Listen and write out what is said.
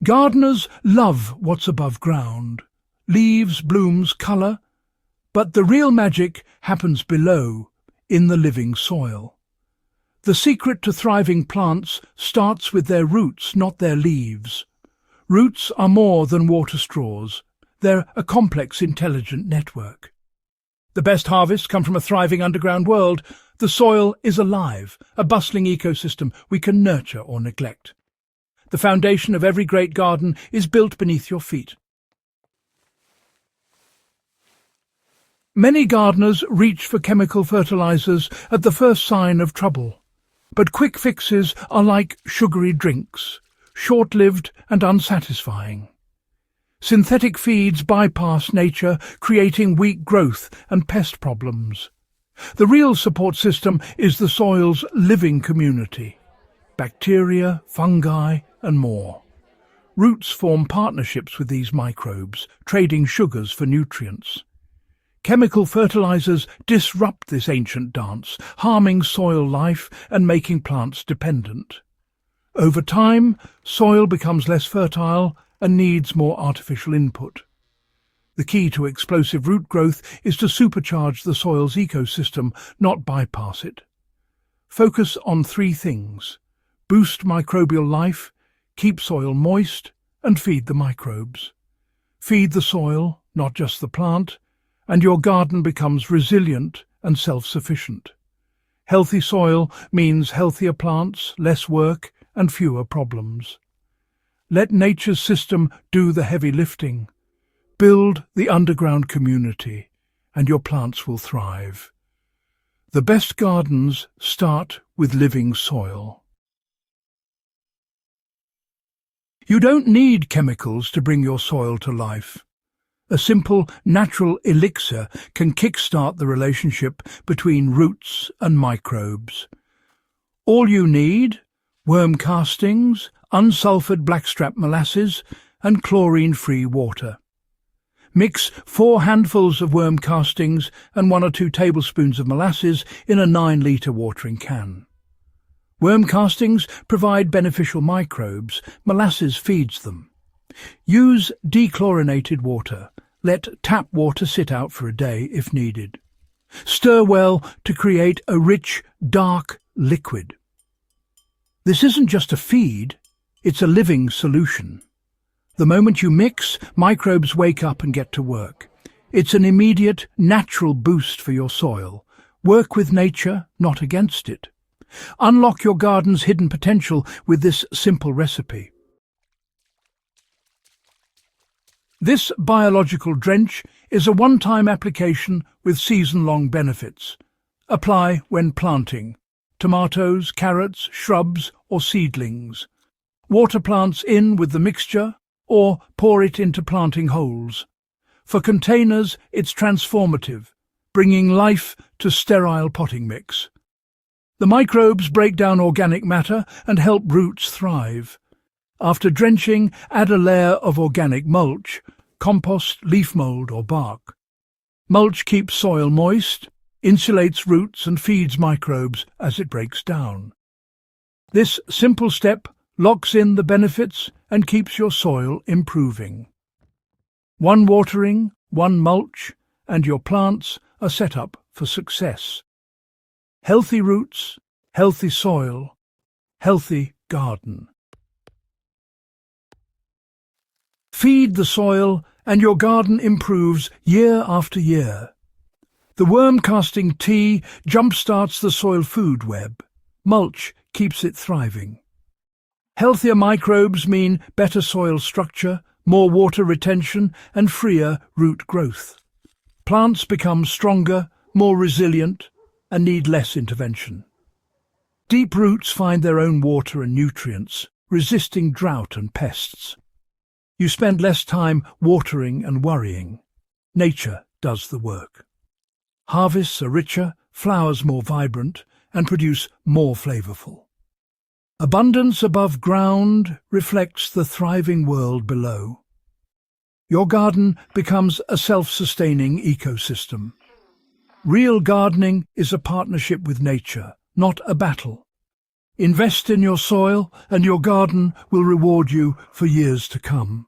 Gardeners love what's above ground. Leaves, blooms, colour. But the real magic happens below, in the living soil. The secret to thriving plants starts with their roots, not their leaves. Roots are more than water straws. They're a complex, intelligent network. The best harvests come from a thriving underground world. The soil is alive, a bustling ecosystem we can nurture or neglect. The foundation of every great garden is built beneath your feet. Many gardeners reach for chemical fertilizers at the first sign of trouble. But quick fixes are like sugary drinks, short-lived and unsatisfying. Synthetic feeds bypass nature, creating weak growth and pest problems. The real support system is the soil's living community. Bacteria, fungi and more. Roots form partnerships with these microbes, trading sugars for nutrients. Chemical fertilizers disrupt this ancient dance, harming soil life and making plants dependent. Over time, soil becomes less fertile and needs more artificial input. The key to explosive root growth is to supercharge the soil's ecosystem, not bypass it. Focus on three things: boost microbial life, keep soil moist, and feed the microbes. Feed the soil, not just the plant, and your garden becomes resilient and self-sufficient. Healthy soil means healthier plants, less work, and fewer problems. Let nature's system do the heavy lifting. Build the underground community, and your plants will thrive. The best gardens start with living soil. You don't need chemicals to bring your soil to life. A simple, natural elixir can kickstart the relationship between roots and microbes. All you need: worm castings, unsulfured blackstrap molasses, and chlorine-free water. Mix 4 handfuls of worm castings and 1 or 2 tablespoons of molasses in a 9-litre watering can. Worm castings provide beneficial microbes. Molasses feeds them. Use dechlorinated water. Let tap water sit out for a day if needed. Stir well to create a rich, dark liquid. This isn't just a feed, it's a living solution. The moment you mix, microbes wake up and get to work. It's an immediate, natural boost for your soil. Work with nature, not against it. Unlock your garden's hidden potential with this simple recipe. This biological drench is a one-time application with season-long benefits. Apply when planting: tomatoes, carrots, shrubs or seedlings. Water plants in with the mixture or pour it into planting holes. For containers, it's transformative, bringing life to sterile potting mix. The microbes break down organic matter and help roots thrive. After drenching, add a layer of organic mulch, compost, leaf mould or bark. Mulch keeps soil moist, insulates roots and feeds microbes as it breaks down. This simple step locks in the benefits and keeps your soil improving. 1 watering, 1 mulch, and your plants are set up for success. Healthy roots, healthy soil, healthy garden. Feed the soil and your garden improves year after year. The worm casting tea jumpstarts the soil food web. Mulch keeps it thriving. Healthier microbes mean better soil structure, more water retention and freer root growth. Plants become stronger, more resilient, and need less intervention. Deep roots find their own water and nutrients, resisting drought and pests. You spend less time watering and worrying. Nature does the work. Harvests are richer, flowers more vibrant, and produce more flavorful. Abundance above ground reflects the thriving world below. Your garden becomes a self-sustaining ecosystem. Real gardening is a partnership with nature, not a battle. Invest in your soil and your garden will reward you for years to come.